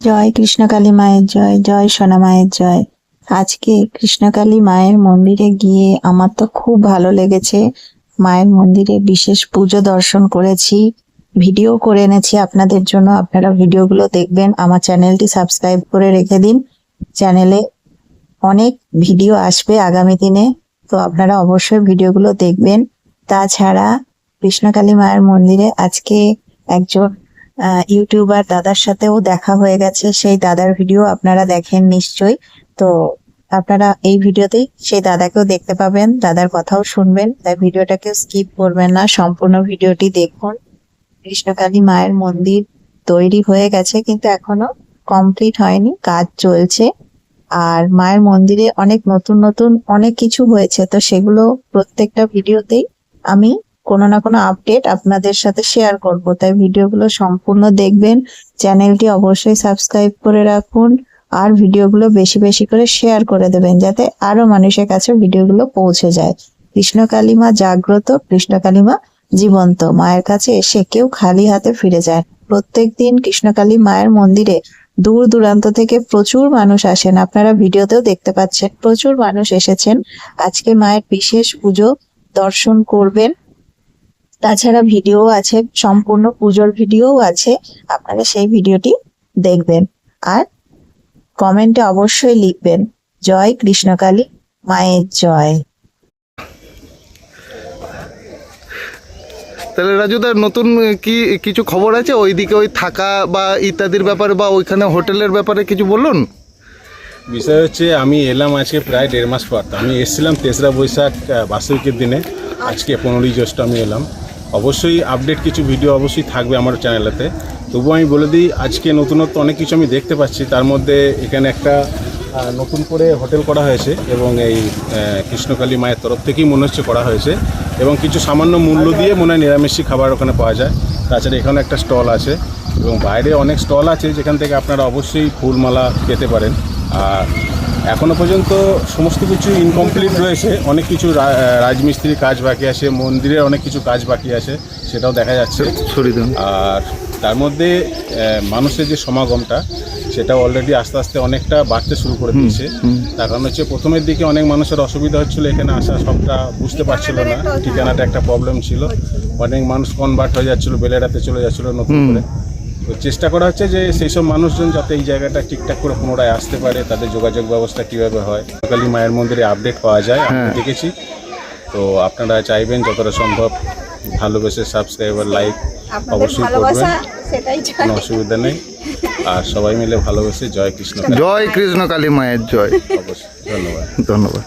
জয় কৃষ্ণকালী মায়ের জয়, জয় সোনা মায়ের জয়। আজকে কৃষ্ণকালী মায়ের মন্দিরে গিয়ে আমার তো খুব ভালো লেগেছে। মায়ের মন্দিরে বিশেষ পুজো দর্শন করেছি, ভিডিও করে এনেছি আপনাদের জন্য। আপনারা ভিডিওগুলো দেখবেন, আমার চ্যানেলটি সাবস্ক্রাইব করে রেখে দিন। চ্যানেলে অনেক ভিডিও আসবে আগামী দিনে, তো আপনারা অবশ্যই ভিডিওগুলো দেখবেন। তাছাড়া কৃষ্ণকালী মায়ের মন্দিরে আজকে একজন ইউটিউবার দাদার সাথেও দেখা হয়ে গেছে। সেই দাদার ভিডিও আপনারা দেখেন নিশ্চয়ই। তো আপনারা এই ভিডিওতেই সেই দাদাকেও দেখতে পাবেন, দাদার কথাও শুনবেন। তাই ভিডিওটাকে স্কিপ করবেন না, সম্পূর্ণ ভিডিওটি দেখুন। কৃষ্ণকালী মায়ের মন্দির তৈরি হয়ে গেছে, কিন্তু এখনো কমপ্লিট হয়নি, কাজ চলছে। আর মায়ের মন্দিরে অনেক নতুন নতুন অনেক কিছু হয়েছে, তো সেগুলো প্রত্যেকটা ভিডিওতেই আমি কোনো না কোনো আপডেট আপনাদের সাথে শেয়ার করব। তাই ভিডিওগুলো সম্পূর্ণ দেখবেন, চ্যানেলটি অবশ্যই সাবস্ক্রাইব করে রাখুন, আর ভিডিওগুলো বেশি বেশি করে শেয়ার করে দেবেন, যাতে আরো মানুষের কাছে ভিডিওগুলো পৌঁছে যায়। কৃষ্ণকালী মা জাগ্রত, কৃষ্ণকালী মা জীবন্ত। মায়ের কাছে এসে কেউ খালি হাতে ফিরে যায়। প্রত্যেকদিন কৃষ্ণকালী মায়ের মন্দিরে দূর দূরান্ত থেকে প্রচুর মানুষ আসেন, আপনারা ভিডিওতেও দেখতে পাচ্ছেন প্রচুর মানুষ এসেছেন। আজকে মায়ের বিশেষ পুজো দর্শন করবেন। তাছাড়া ভিডিও আছে, সম্পূর্ণ পুজোর ভিডিও আছে, আপনারা সেই ভিডিওটি দেখবেন। আর কমেন্টে অবশ্যই লিখবেন জয় কৃষ্ণকালী মায়ের জয়। তাহলে রাজুদার নতুন কি কিছু খবর আছে ওইদিকে, ওই থাকা বা ইত্যাদির ব্যাপারে, বা ওইখানে হোটেলের ব্যাপারে কিছু বলুন। বিষয় হচ্ছে আমি এলাম আজকে প্রায় 1.5 মাস পর। আমি এসেছিলাম 3রা বৈশাখ বার্ষিকের দিনে, আজকে 15ই জ্যৈষ্ঠ আমি এলাম। অবশ্যই আপডেট কিছু ভিডিও অবশ্যই থাকবে আমার চ্যানেলেতে। তবুও আমি বলে দিই, আজকে নতুনত্ব অনেক কিছু আমি দেখতে পাচ্ছি। তার মধ্যে এখানে একটা নতুন করে হোটেল করা হয়েছে, এবং এই কৃষ্ণকালী মায়ের তরফ থেকেই মনে হচ্ছে করা হয়েছে, এবং কিছু সামান্য মূল্য দিয়ে মনে হয় নিরামিষি খাবার ওখানে পাওয়া যায়। তাছাড়া এখানে একটা স্টল আছে, এবং বাইরে অনেক স্টল আছে যেখান থেকে আপনারা অবশ্যই ফুলমালা পেতে পারেন। আর এখনও পর্যন্ত সমস্ত কিছু ইনকমপ্লিট রয়েছে, অনেক কিছু রাজমিস্ত্রির কাজ বাকি আছে, মন্দিরের অনেক কিছু কাজ বাকি আছে, সেটাও দেখা যাচ্ছে। আর তার মধ্যে মানুষের যে সমাগমটা, সেটাও অলরেডি আস্তে আস্তে অনেকটা বাড়তে শুরু করে দিয়েছে। তার কারণ হচ্ছে প্রথমের দিকে অনেক মানুষের অসুবিধা হচ্ছিলো, এখানে আসা সবটা বুঝতে পারছিল না, ঠিকানাটা একটা প্রবলেম ছিল। অনেক মানুষ কনভার্ট হয়ে যাচ্ছিলো, বেলেরাতে চলে যাচ্ছিলো নতুন করে। তো চেষ্টা করা হচ্ছে যে সেই সব মানুষজন যাতে এই জায়গাটা ঠিকঠাক করে পুনরায় আসতে পারে, তাদের যোগাযোগ ব্যবস্থা কীভাবে হয়, কালী মায়ের মন্দিরে আপডেট পাওয়া যায়, আমি দেখেছি। তো আপনারা চাইবেন যতটা সম্ভব ভালোবেসে সাবস্ক্রাইবার লাইক অবশ্যই করবেন, কোনো অসুবিধা নেই। আর সবাই মিলে ভালোবেসে জয় কৃষ্ণ, জয় কৃষ্ণকালী মায়ের জয়। অবশ্যই ধন্যবাদ। ধন্যবাদ।